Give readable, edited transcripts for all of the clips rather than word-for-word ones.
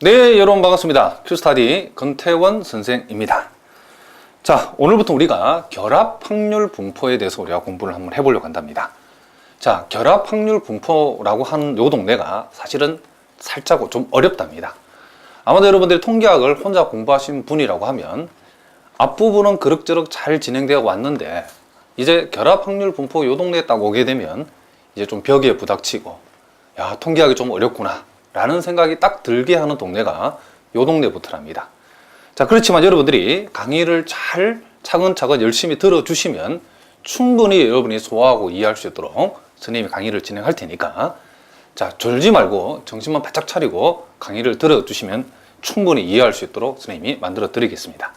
네, 여러분 반갑습니다. 큐스타디 권태원 선생입니다. 자, 오늘부터 우리가 결합 확률 분포에 대해서 우리가 공부를 한번 해보려고 한답니다. 자, 결합 확률 분포라고 하는 요 동네가 사실은 살짝 좀 어렵답니다. 아마도 여러분들이 통계학을 혼자 공부하신 분이라고 하면 앞부분은 그럭저럭 잘 진행되어 왔는데 이제 결합 확률 분포 요 동네에 딱 오게 되면 이제 좀 벽에 부닥치고 야, 통계학이 좀 어렵구나 라는 생각이 딱 들게 하는 동네가 요 동네부터랍니다. 자, 그렇지만 여러분들이 강의를 잘 차근차근 열심히 들어주시면 충분히 여러분이 소화하고 이해할 수 있도록 선생님이 강의를 진행할 테니까 자, 졸지 말고 정신만 바짝 차리고 강의를 들어주시면 충분히 이해할 수 있도록 선생님이 만들어 드리겠습니다.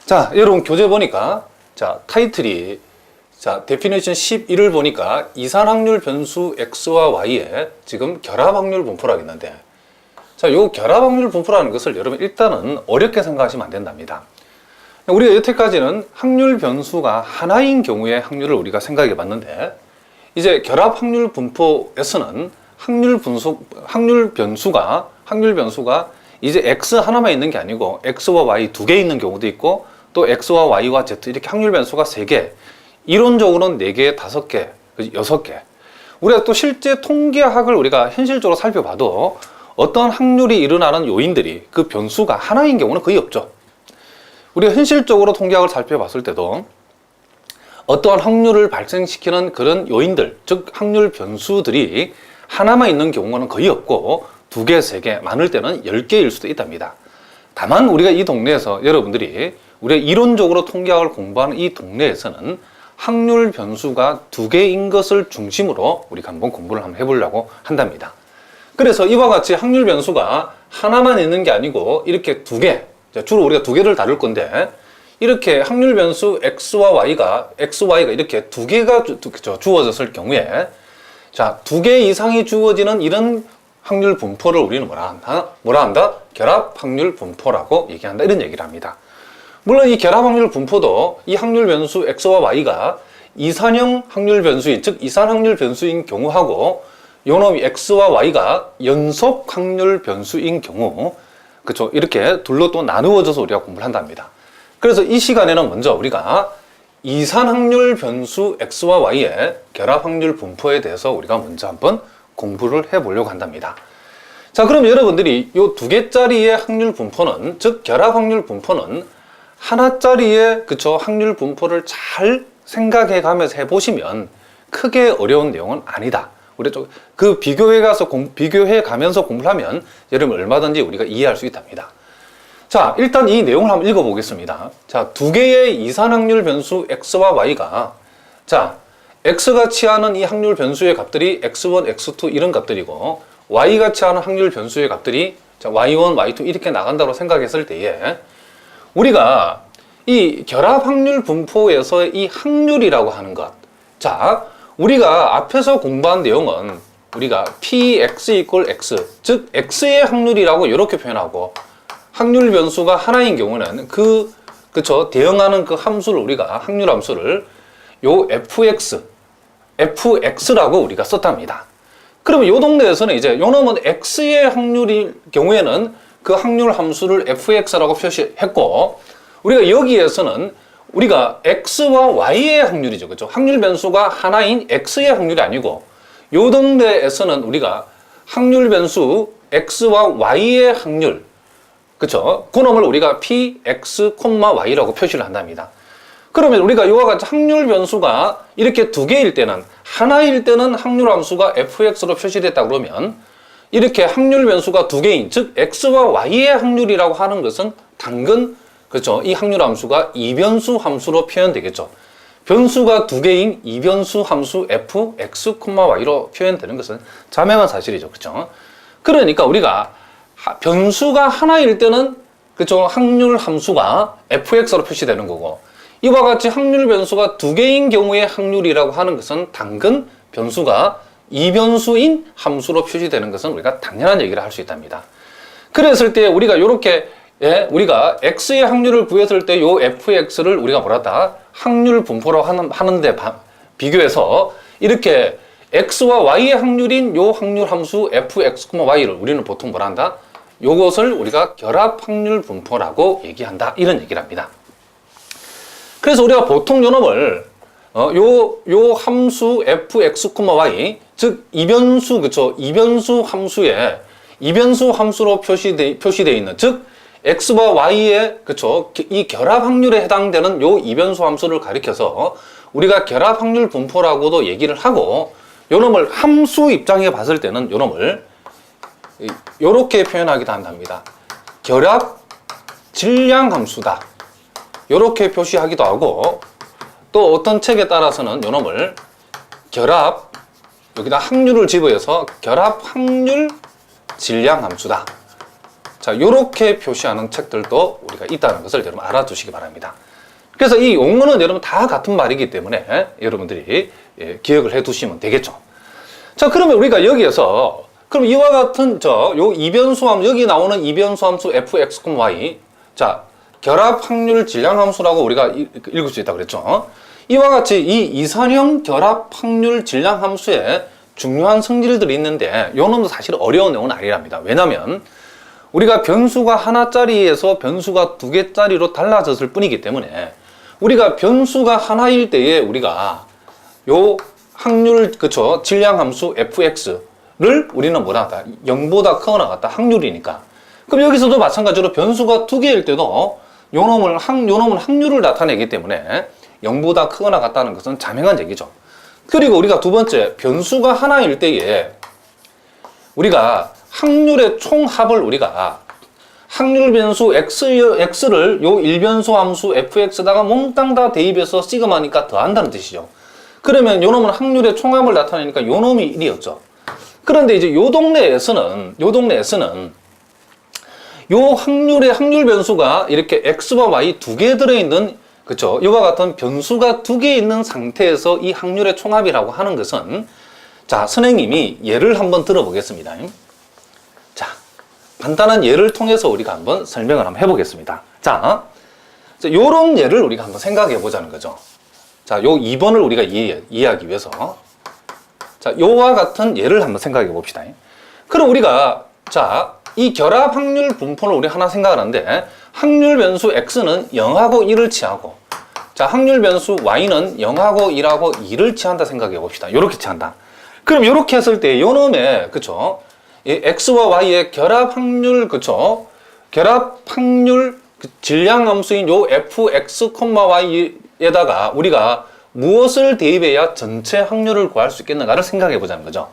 자, 여러분 교재 보니까 자, 타이틀이 자, 데피니션 11을 보니까 이산확률 변수 X와 Y의 지금 결합확률 분포라고 있는데 자, 요 결합확률 분포라는 것을 여러분 일단은 어렵게 생각하시면 안 된답니다. 우리가 여태까지는 확률 변수가 하나인 경우의 확률을 우리가 생각해 봤는데 이제 결합확률 분포에서는 확률 변수가 이제 X 하나만 있는 게 아니고 X와 Y 두 개 있는 경우도 있고 또 X와 Y와 Z 이렇게 확률 변수가 세 개 이론적으로는 4개, 5개, 6개. 우리가 또 실제 통계학을 우리가 현실적으로 살펴봐도 어떤 확률이 일어나는 요인들이 그 변수가 하나인 경우는 거의 없죠. 우리가 현실적으로 통계학을 살펴봤을 때도 어떠한 확률을 발생시키는 그런 요인들, 즉 확률 변수들이 하나만 있는 경우는 거의 없고 2개, 3개, 많을 때는 10개일 수도 있답니다. 다만 우리가 이 동네에서 여러분들이 우리가 이론적으로 통계학을 공부하는 이 동네에서는 확률 변수가 2개인 것을 중심으로 우리가 한번 공부를 한번 해보려고 한답니다. 그래서 이와 같이 확률 변수가 하나만 있는 게 아니고 이렇게 2개, 주로 우리가 2개를 다룰 건데 이렇게 확률 변수 X와 Y가 이렇게 2개가 주어졌을 경우에 자, 2개 이상이 주어지는 이런 확률 분포를 우리는 뭐라 한다? 결합 확률 분포라고 얘기한다. 이런 얘기를 합니다. 물론 이 결합 확률 분포도 이 확률 변수 X와 Y가 이산형 확률 변수인, 즉 이산 확률 변수인 경우하고 요놈이 X와 Y가 연속 확률 변수인 경우, 그렇죠? 이렇게 둘로 또 나누어져서 우리가 공부를 한답니다. 그래서 이 시간에는 먼저 우리가 이산 확률 변수 X와 Y의 결합 확률 분포에 대해서 우리가 먼저 한번 공부를 해보려고 한답니다. 자, 그럼 여러분들이 요 2개짜리의 확률 분포는, 즉 결합 확률 분포는 하나짜리의 그쵸 확률 분포를 잘 생각해 가면서 해보시면 크게 어려운 내용은 아니다. 우리 그 비교해 가면서 공부를 하면 여러분 얼마든지 우리가 이해할 수 있답니다. 자, 일단 이 내용을 한번 읽어보겠습니다. 자, 2개의 이산 확률 변수 X와 Y가 자, X가 취하는 이 확률 변수의 값들이 X1, X2 이런 값들이고 Y가 취하는 확률 변수의 값들이 자, Y1, Y2 이렇게 나간다고 생각했을 때에 우리가 이 결합 확률 분포에서의 이 확률이라고 하는 것. 자, 우리가 앞에서 공부한 내용은 우리가 Px equal X, 즉 X의 확률이라고 이렇게 표현하고 확률 변수가 하나인 경우는 그쵸, 대응하는 그 함수를 우리가 확률 함수를 요 fx라고 우리가 썼답니다. 그러면 요 동네에서는 이제 요 놈은 X의 확률일 경우에는 그 확률 함수를 fx라고 표시했고 우리가 여기에서는 우리가 x와 y의 확률이죠. 그렇죠? 확률 변수가 하나인 x의 확률이 아니고 요 동네에서는 우리가 확률 변수 x와 y의 확률 그렇죠? 그놈을 우리가 px, y라고 표시를 한답니다. 그러면 우리가 이와 같이 확률 변수가 이렇게 2개일 때는 하나일 때는 확률 함수가 fx로 표시됐다 그러면 이렇게 확률 변수가 2개인, 즉 X와 Y의 확률이라고 하는 것은 당근, 그렇죠? 이 확률 함수가 이변수 함수로 표현되겠죠. 변수가 2개인 이변수 함수 f, x, y로 표현되는 것은 자명한 사실이죠. 그렇죠? 그러니까 우리가 변수가 하나일 때는 그렇죠? 확률 함수가 fx로 표시되는 거고 이와 같이 확률 변수가 2개인 경우의 확률이라고 하는 것은 당근 변수가 이변수인 함수로 표시되는 것은 우리가 당연한 얘기를 할 수 있답니다. 그랬을 때 우리가 이렇게 우리가 x의 확률을 구했을 때 요 fx를 우리가 뭐라다 확률 분포라고 하는데 비교해서 이렇게 x와 y의 확률인 요 확률 함수 fx, y를 우리는 보통 뭐라 한다? 요것을 우리가 결합 확률 분포라고 얘기한다. 이런 얘기를 합니다. 그래서 우리가 보통 요놈을 요 함수 fx, y, 즉 이변수, 그쵸? 이변수 함수에 이변수 함수로 표시되어 있는, 즉 x와 y의, 그쵸? 이 결합 확률에 해당되는 요 이변수 함수를 가리켜서 우리가 결합 확률 분포라고도 얘기를 하고, 요놈을 함수 입장에 봤을 때는 요놈을 요렇게 표현하기도 한답니다. 결합 질량 함수다. 요렇게 표시하기도 하고, 또 어떤 책에 따라서는 요놈을 결합, 여기다 확률을 집어서 결합 확률 질량 함수다. 자, 요렇게 표시하는 책들도 우리가 있다는 것을 여러분 알아두시기 바랍니다. 그래서 이 용어는 여러분 다 같은 말이기 때문에 여러분들이 기억을 해 두시면 되겠죠. 자, 그러면 우리가 여기에서 그럼 이와 같은 요 이변수 함수, 여기 나오는 이변수 함수 fx, y, 자, 결합 확률 질량 함수라고 우리가 읽을 수 있다고 그랬죠. 이와 같이 이 이산형 결합 확률 질량 함수에 중요한 성질들이 있는데 요 놈도 사실 어려운 내용은 아니랍니다. 왜냐하면 우리가 변수가 하나짜리에서 변수가 두 개짜리로 달라졌을 뿐이기 때문에 우리가 변수가 하나일 때에 우리가 요 확률, 그쵸, 질량 함수 fx를 우리는 뭐라 하다? 0보다 크거나 같다. 확률이니까. 그럼 여기서도 마찬가지로 변수가 두 개일 때도 요놈은 확률을 나타내기 때문에 0보다 크거나 같다는 것은 자명한 얘기죠. 그리고 우리가 두 번째, 변수가 하나일 때에 우리가 확률의 총합을 우리가 확률 변수 x를 요 일변수 함수 fx에다가 몽땅 다 대입해서 시그마니까 더한다는 뜻이죠. 그러면 요놈은 확률의 총합을 나타내니까 요놈이 1이었죠. 그런데 이제 요 동네에서는 요 확률 변수가 이렇게 x와 y 두 개 들어있는, 그쵸? 이와 같은 변수가 두 개 있는 상태에서 이 확률의 총합이라고 하는 것은, 자, 선생님이 예를 한번 들어보겠습니다. 자, 간단한 예를 통해서 우리가 한번 설명을 한번 해보겠습니다. 자, 요런 예를 우리가 한번 생각해 보자는 거죠. 자, 요 2번을 우리가 이해하기 위해서. 자, 요와 같은 예를 한번 생각해 봅시다. 그럼 우리가, 자, 이 결합 확률 분포를 우리 하나 생각을 하는데, 확률 변수 x는 0하고 1을 취하고, 자, 확률 변수 y는 0하고 1하고 2를 취한다 생각해 봅시다. 요렇게 취한다. 그럼 요렇게 했을 때 요놈의, 그쵸? 이 x와 y의 결합 확률, 그쵸? 결합 확률 질량 함수인 요 fx, y에다가 우리가 무엇을 대입해야 전체 확률을 구할 수 있겠는가를 생각해 보자는 거죠.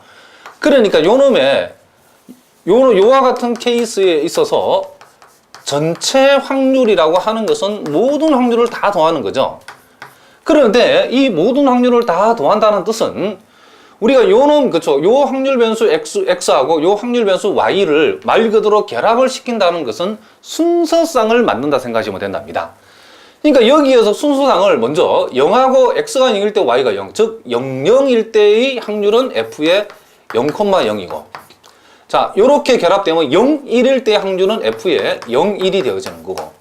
그러니까 요놈의 요와 같은 케이스에 있어서 전체 확률이라고 하는 것은 모든 확률을 다 더하는 거죠. 그런데 이 모든 확률을 다 더한다는 뜻은 우리가 요놈, 그쵸, 요 확률 변수 x하고 요 확률 변수 y를 말 그대로 결합을 시킨다는 것은 순서상을 만든다 생각하시면 된답니다. 그러니까 여기에서 순서상을 먼저 0하고 x가 0일 때 y가 0, 즉 0, 0일 때의 확률은 f의 0,0이고, 자, 요렇게 결합되면 0, 1일 때 확률은 f의 0, 1이 되어지는 거고,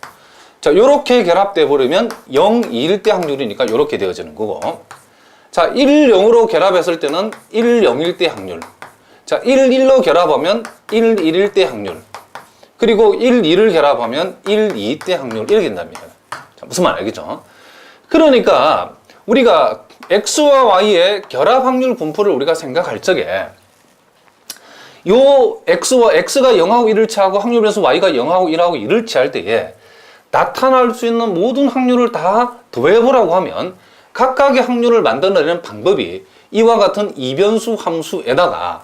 자, 요렇게 결합돼 버리면 0, 2일 때 확률이니까 요렇게 되어지는 거고, 자, 1, 0으로 결합했을 때는 1, 0일 때 확률, 자, 1, 1로 결합하면 1, 1일 때 확률, 그리고 1, 2를 결합하면 1, 2 때 확률, 이렇게 된답니다. 자, 무슨 말 알겠죠? 그러니까 우리가 x와 y의 결합 확률 분포를 우리가 생각할 적에 요 x가 0하고 1을 취하고 확률 변수 y가 0하고 1하고 2를 취할 때에 나타날 수 있는 모든 확률을 다 더해보라고 하면 각각의 확률을 만들어내는 방법이 이와 같은 이변수 함수에다가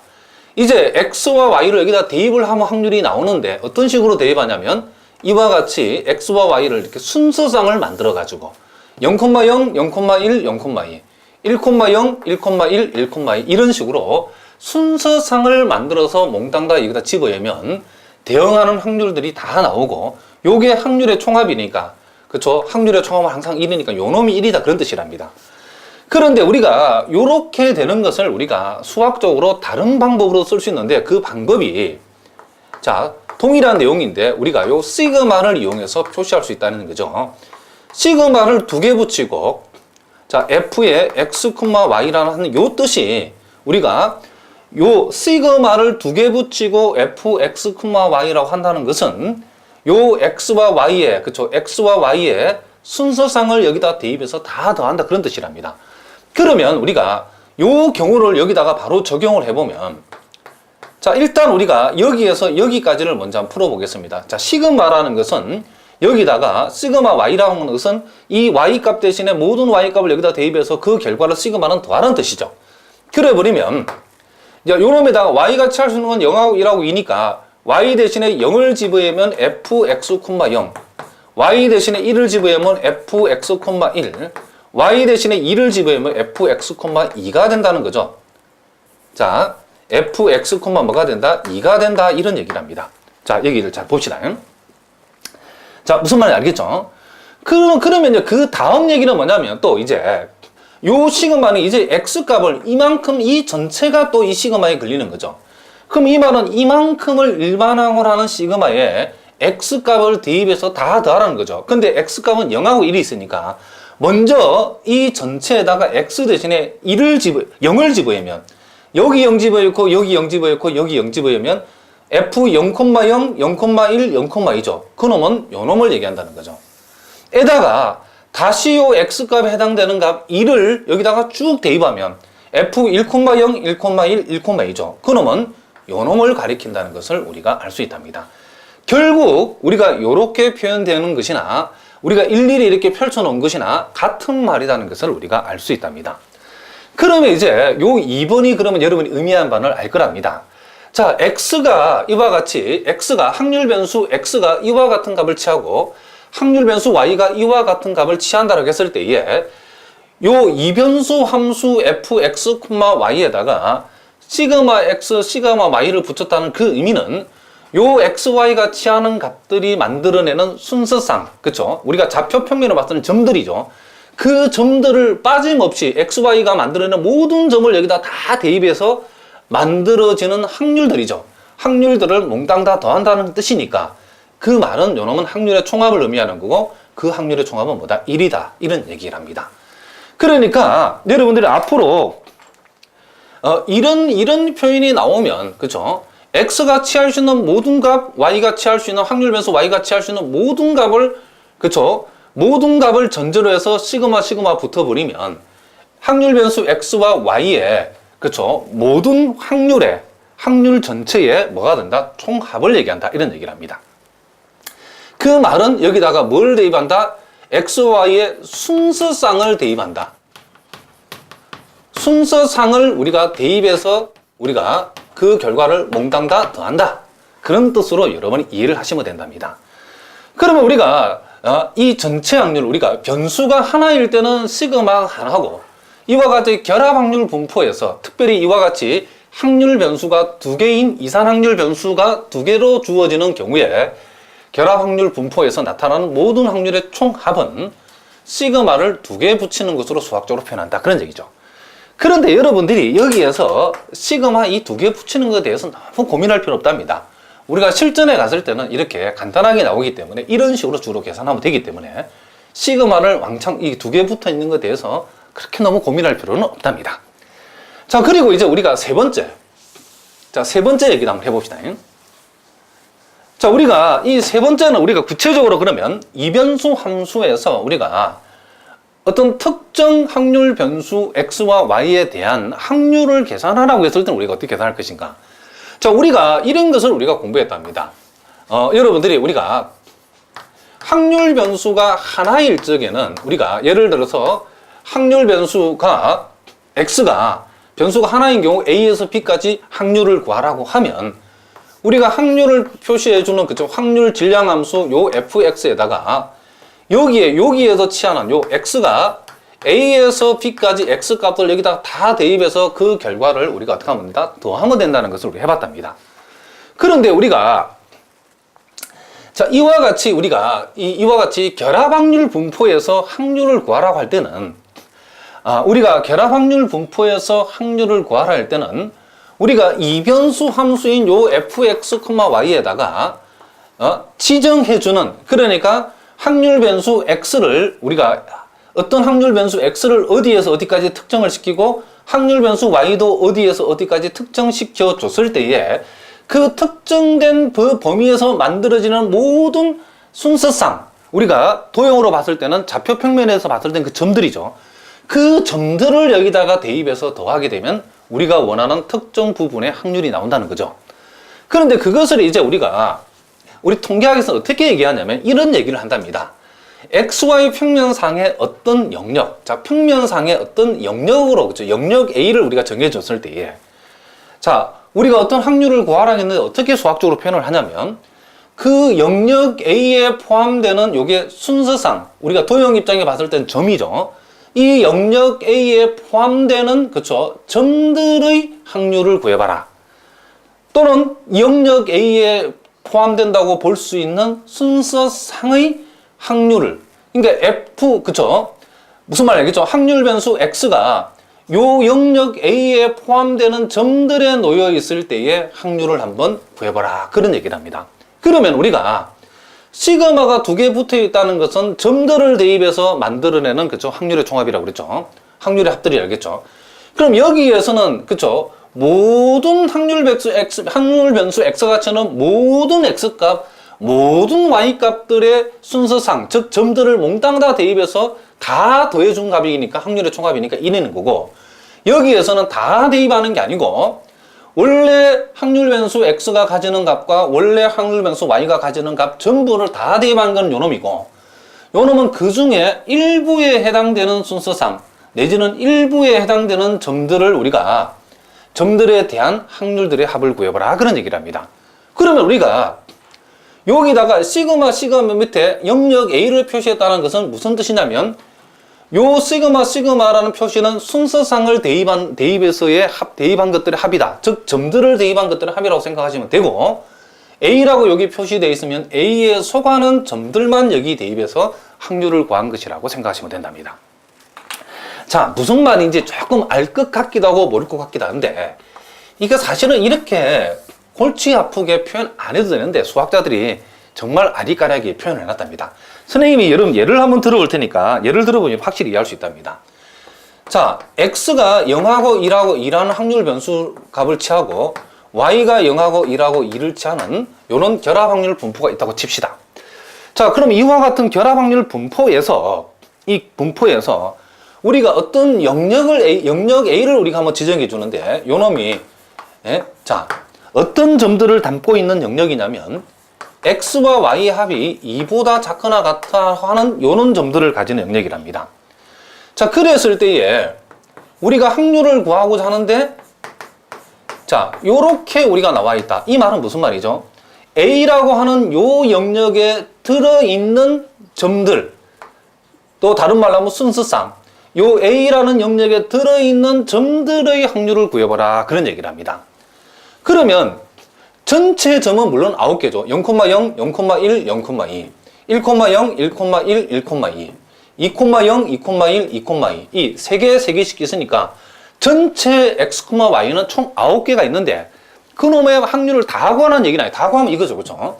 이제 x와 y를 여기다 대입을 하면 확률이 나오는데 어떤 식으로 대입하냐면 이와 같이 x와 y를 이렇게 순서상을 만들어 가지고 0,0, 0,1, 0,2, 1,0, 1,1, 1,2 이런 식으로 순서상을 만들어서 몽땅 다 여기다 집어넣으면 대응하는 확률들이 다 나오고 요게 확률의 총합이니까, 그쵸? 확률의 총합은 항상 1이니까 요놈이 1이다 그런 뜻이랍니다. 그런데 우리가 요렇게 되는 것을 우리가 수학적으로 다른 방법으로 쓸 수 있는데 그 방법이, 자, 동일한 내용인데 우리가 요 시그마를 이용해서 표시할 수 있다는 거죠. 시그마를 두 개 붙이고, 자, f의 x, y라는 요 뜻이 우리가 요 시그마를 두 개 붙이고 fx, y라고 한다는 것은 요 x와 y의, 그쵸, x와 y의 순서상을 여기다 대입해서 다 더한다, 그런 뜻이랍니다. 그러면 우리가 요 경우를 여기다가 바로 적용을 해보면, 자, 일단 우리가 여기에서 여기까지를 먼저 한번 풀어보겠습니다. 자, 시그마라는 것은 여기다가 시그마 y라고 하는 것은 이 y 값 대신에 모든 y 값을 여기다 대입해서 그 결과를 시그마는 더하는 뜻이죠. 그래 버리면 이제 요놈에다가 y가 취할 수 있는 건 0하고 1하고 2니까 y 대신에 0을 집어넣으면 fx, 0, y 대신에 1을 집어넣으면 fx, 1, y 대신에 2를 집어넣으면 fx, 2가 된다는 거죠. 자, fx, 뭐가 된다? 2가 된다, 이런 얘기를 합니다. 자, 여기를 잘 봅시다. 자, 무슨 말인지 알겠죠? 그러면 이제 그 다음 얘기는 뭐냐면 또 이제 요 시그마는 이제 x값을 이만큼, 이 전체가 또 이 시그마에 걸리는 거죠. 그럼 이 말은 이만큼을 일반항을 하는 시그마에 x값을 대입해서 다 더하라는 거죠. 근데 x값은 0하고 1이 있으니까 먼저 이 전체에다가 x 대신에 0을 집어넣으면 여기 0 집어넣고 여기 0 집어넣고 여기 0 집어넣으면 f 0,0, 0,1, 0,2죠. 그놈은 요놈을 얘기한다는 거죠. 에다가 다시 요 x값에 해당되는 값 2를 여기다가 쭉 대입하면 f 1,0, 1,1, 1,2죠. 그놈은 요놈을 가리킨다는 것을 우리가 알 수 있답니다. 결국 우리가 이렇게 표현되는 것이나 우리가 일일이 이렇게 펼쳐놓은 것이나 같은 말이라는 것을 우리가 알 수 있답니다. 그러면 이제 요 2번이 그러면 여러분이 의미하는 바를 알 거랍니다. 자, x가 이와 같이, x가 확률 변수 x가 이와 같은 값을 취하고 확률 변수 y가 이와 같은 값을 취한다라고 했을 때에 요 이변수 함수 fx, y에다가 시그마 x, 시그마 y를 붙였다는 그 의미는 요 xy가 취하는 값들이 만들어내는 순서상, 그쵸? 우리가 좌표 평면으로 봤을 때는 점들이죠. 그 점들을 빠짐없이 xy가 만들어내는 모든 점을 여기다 다 대입해서 만들어지는 확률들이죠. 확률들을 몽땅 다 더한다는 뜻이니까 그 말은 요놈은 확률의 총합을 의미하는 거고 그 확률의 총합은 뭐다? 1이다. 이런 얘기를 합니다. 그러니까 여러분들이 앞으로 이런 표현이 나오면, 그쵸? x가 취할 수 있는 모든 값, y가 취할 수 있는 확률 변수 y가 취할 수 있는 모든 값을, 그쵸? 모든 값을 전제로 해서 시그마 붙어버리면 확률 변수 x와 y에, 그쵸? 모든 확률 전체에 뭐가 된다? 총합을 얘기한다. 이런 얘기를 합니다. 그 말은 여기다가 뭘 대입한다? xy의 순서상을 대입한다. 순서상을 우리가 대입해서 우리가 그 결과를 몽땅 다 더한다. 그런 뜻으로 여러분이 이해를 하시면 된답니다. 그러면 우리가 이 전체 확률, 우리가 변수가 하나일 때는 시그마 하나고 이와 같이 결합 확률 분포에서 특별히 이와 같이 확률 변수가 두 개인 이산 확률 변수가 두 개로 주어지는 경우에 결합 확률 분포에서 나타나는 모든 확률의 총합은 시그마를 두 개 붙이는 것으로 수학적으로 표현한다. 그런 얘기죠. 그런데 여러분들이 여기에서 시그마 이 두 개 붙이는 것에 대해서 너무 고민할 필요 없답니다. 우리가 실전에 갔을 때는 이렇게 간단하게 나오기 때문에 이런 식으로 주로 계산하면 되기 때문에 시그마를 왕창 이 두 개 붙어 있는 것에 대해서 그렇게 너무 고민할 필요는 없답니다. 자, 그리고 이제 우리가 세 번째 얘기도 한번 해봅시다. 자, 우리가 이 세 번째는 우리가 구체적으로 그러면 이변수 함수에서 우리가 어떤 특정 확률 변수 x와 y에 대한 확률을 계산하라고 했을 때는 우리가 어떻게 계산할 것인가? 자, 우리가 이런 것을 우리가 공부했답니다. 여러분들이 우리가 확률 변수가 하나일 적에는 우리가 예를 들어서 확률 변수가 x가 변수가 하나인 경우 a에서 b까지 확률을 구하라고 하면 우리가 확률을 표시해주는 그쪽 확률 질량 함수 요 fx에다가 여기에서 취하는 요 x가 a에서 b까지 x 값을 여기다 다 대입해서 그 결과를 우리가 어떻게 하면 된다? 더하면 된다는 것을 우리가 해봤답니다. 그런데 우리가 자, 이와 같이 우리가 이와 같이 결합 확률 분포에서 확률을 구하라고 할 때는 우리가 결합 확률 분포에서 확률을 구하라 할 때는 우리가 이변수 함수인 요 fx, y에다가 지정해주는, 그러니까 확률 변수 x를 우리가 어떤 확률 변수 x를 어디에서 어디까지 특정을 시키고 확률 변수 y도 어디에서 어디까지 특정시켜 줬을 때에 그 특정된 범위에서 만들어지는 모든 순서상 우리가 도형으로 봤을 때는 좌표 평면에서 봤을 때는 그 점들이죠. 그 점들을 여기다가 대입해서 더하게 되면 우리가 원하는 특정 부분의 확률이 나온다는 거죠. 그런데 그것을 이제 우리 통계학에서 어떻게 얘기하냐면 이런 얘기를 한답니다. XY 평면상의 어떤 영역, 자, 평면상의 어떤 영역으로, 그죠? 영역 A를 우리가 정해줬을 때에, 자, 우리가 어떤 확률을 구하라 했는데 어떻게 수학적으로 표현을 하냐면, 그 영역 A에 포함되는 요게 순서상, 우리가 도형 입장에 봤을 땐 점이죠. 이 영역 A에 포함되는, 그쵸? 점들의 확률을 구해봐라. 또는 영역 A에 포함된다고 볼 수 있는 순서상의 확률을, 그러니까 F, 그쵸? 무슨 말이겠죠? 확률 변수 X가 요 영역 A에 포함되는 점들에 놓여 있을 때의 확률을 한번 구해봐라. 그런 얘기를 합니다. 그러면 우리가 시그마가 두 개 붙어 있다는 것은 점들을 대입해서 만들어내는, 그쵸? 확률의 종합이라고 그랬죠. 확률의 합들이 알겠죠? 그럼 여기에서는, 그쵸? 모든 확률 변수 X 가치는 모든 X값, 모든 Y값들의 순서상, 즉 점들을 몽땅 다 대입해서 다 더해준 값이니까 확률의 총합이니까 1이는 거고, 여기에서는 다 대입하는 게 아니고 원래 확률 변수 X가 가지는 값과 원래 확률 변수 Y가 가지는 값 전부를 다 대입한 건 요놈이고, 요놈은 그 중에 일부에 해당되는 순서상 내지는 일부에 해당되는 점들을 우리가 점들에 대한 확률들의 합을 구해보라. 그런 얘기를 합니다. 그러면 우리가 여기다가 시그마 밑에 영역 A를 표시했다는 것은 무슨 뜻이냐면, 요 시그마라는 표시는 순서상을 대입해서의 대입한 것들의 합이다. 즉 점들을 대입한 것들의 합이라고 생각하시면 되고, A라고 여기 표시되어 있으면 A에 속하는 점들만 여기 대입해서 확률을 구한 것이라고 생각하시면 된답니다. 자, 무슨 말인지 조금 알 것 같기도 하고 모를 것 같기도 한데, 이게 사실은 이렇게 골치 아프게 표현 안 해도 되는데 수학자들이 정말 아리까리하게 표현을 해놨답니다. 선생님이 여러분 예를 한번 들어볼 테니까 예를 들어보면 확실히 이해할 수 있답니다. 자, X가 0하고 1하고 2라는 확률 변수 값을 취하고 Y가 0하고 1하고 2를 취하는 이런 결합 확률 분포가 있다고 칩시다. 자, 그럼 이와 같은 결합 확률 분포에서 우리가 어떤 영역 A를 우리가 한번 지정해 주는데, 요 놈이, 자, 어떤 점들을 담고 있는 영역이냐면, X와 Y의 합이 2보다 작거나 같아 하는 요런 점들을 가지는 영역이랍니다. 자, 그랬을 때에, 우리가 확률을 구하고자 하는데, 자, 요렇게 우리가 나와 있다. 이 말은 무슨 말이죠? A라고 하는 요 영역에 들어있는 점들, 또 다른 말로 하면 순서상, 요 A라는 영역에 들어있는 점들의 확률을 구해보라. 그런 얘기를 합니다. 그러면 전체 점은 물론 9개죠. 0,0, 0,1, 0,2, 1,0, 1,1, 1,2, 2,0, 2,1, 2,2. 이 3개씩 있으니까 전체 X, Y는 총 9개가 있는데 그 놈의 확률을 다 구하는 얘기는 아니에요. 다 구하면 이거죠. 그렇죠?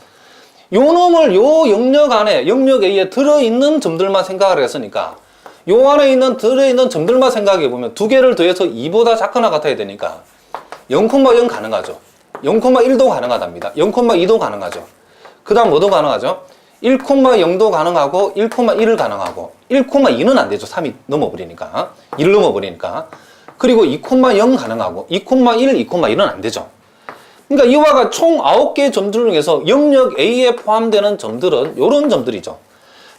요 놈을 요 영역 안에, 영역 A에 들어있는 점들만 생각을 했으니까 요 안에 들어있는 점들만 생각해보면 두 개를 더해서 2보다 작거나 같아야 되니까 0,0 가능하죠. 0,1도 가능하답니다. 0,2도 가능하죠. 그 다음 뭐도 가능하죠? 1,0도 가능하고 1,1을 가능하고 1,2는 안 되죠. 3이 넘어버리니까. 1을 넘어버리니까. 그리고 2,0 가능하고 2,1, 2,2는 안 되죠. 그러니까 이와 같이 총 9개의 점들 중에서 영역 A에 포함되는 점들은 이런 점들이죠.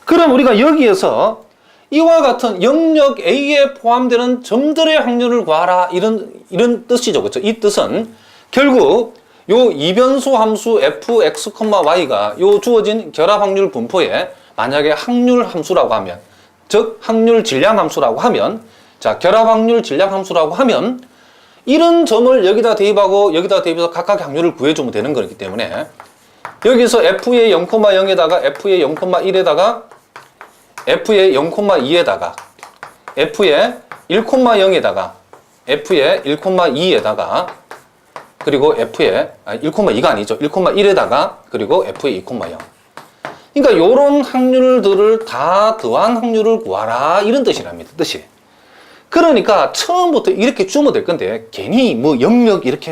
그럼 우리가 여기에서 이와 같은 영역 A에 포함되는 점들의 확률을 구하라. 이런 뜻이죠. 그렇죠? 이 뜻은 결국 요 이변수 함수 f, x, y가 요 주어진 결합 확률 분포에 만약에 확률 함수라고 하면, 즉 확률 질량 함수라고 하면, 자, 결합 확률 질량 함수라고 하면 이런 점을 여기다 대입하고 여기다 대입해서 각각의 확률을 구해주면 되는 거기 때문에 여기서 f의 0,0에다가 f의 0,1에다가 f의 0,2에다가 f의 1,0에다가 f의 1,2에다가 그리고 f의 1,2가 아니죠. 1,1에다가 그리고 f의 2,0. 그러니까 요런 확률들을 다 더한 확률을 구하라. 이런 뜻이랍니다. 뜻이. 그러니까 처음부터 이렇게 주면 될 건데 괜히 뭐 영역 이렇게